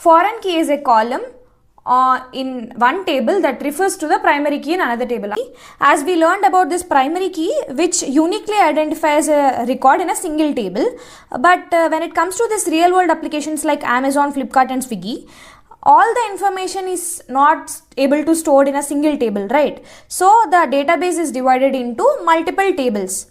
Foreign key is a column in one table that refers to the primary key in another table. As we learned about this primary key, which uniquely identifies a record in a single table, but when it comes to this real world applications like Amazon, Flipkart and Swiggy, all the information is not able to stored in a single table, right? So the database is divided into multiple tables.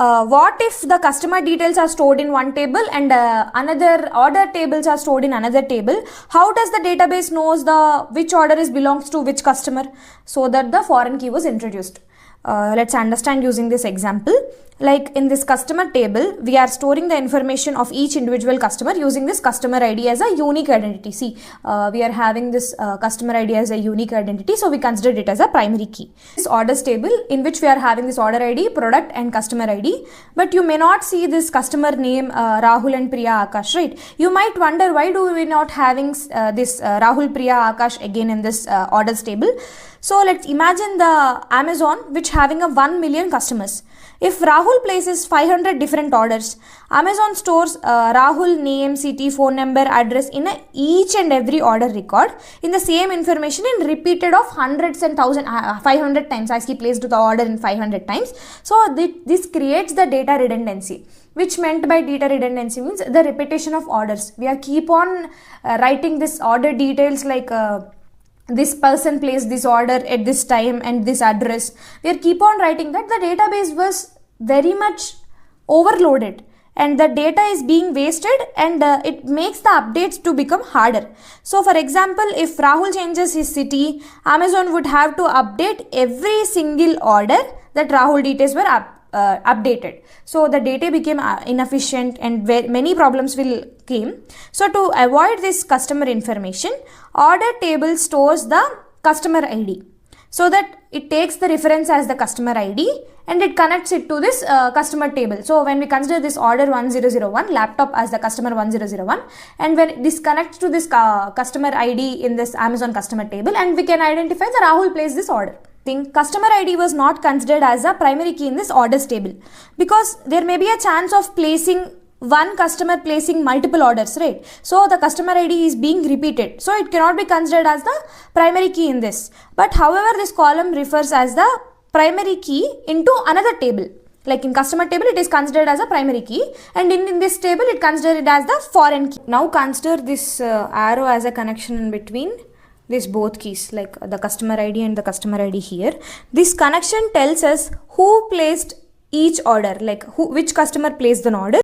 What if the customer details are stored in one table and another order tables are stored in another table? How does the database knows which order belongs to which customer? So that the foreign key was introduced. Let's understand using this example. Like in this customer table, we are storing the information of each individual customer using this customer ID as a unique identity. See, we are having this customer ID as a unique identity, so we consider it as a primary key. This orders table in which we are having this order ID, product and customer ID, but you may not see this customer name Rahul and Priya Akash, right? You might wonder why do we not having this Rahul, Priya, Akash again in this orders table. So let's imagine the Amazon which having a 1 million customers. If Rahul places 500 different orders, Amazon stores Rahul name, city, phone number, address in each and every order record in the same information in repeated of hundreds and 500 times as he placed the order in 500 times. So this creates the data redundancy, which meant by data redundancy means the repetition of orders. We are keep on writing this order details like this person placed this order at this time and this address. We keep on writing that the database was very much overloaded and the data is being wasted and it makes the updates to become harder. So for example, if Rahul changes his city, Amazon would have to update every single order that Rahul details were updated. So the data became inefficient and many problems will came. So to avoid this customer information, order table stores the customer ID so that it takes the reference as the customer ID and it connects it to this customer table. So when we consider this order 1001 laptop as the customer 1001, and when this connects to this customer ID in this Amazon customer table, and we can identify the Rahul placed this order. Customer ID was not considered as a primary key in this orders table because there may be a chance of placing one customer placing multiple orders, right? So the customer ID is being repeated, so it cannot be considered as the primary key in this. But however, this column refers as the primary key into another table. Like in customer table, it is considered as a primary key, and in this table, it considered it as the foreign key. Now consider this arrow as a connection in between these both keys, like the customer ID and the customer ID here. This connection tells us who placed each order, like which customer placed an order.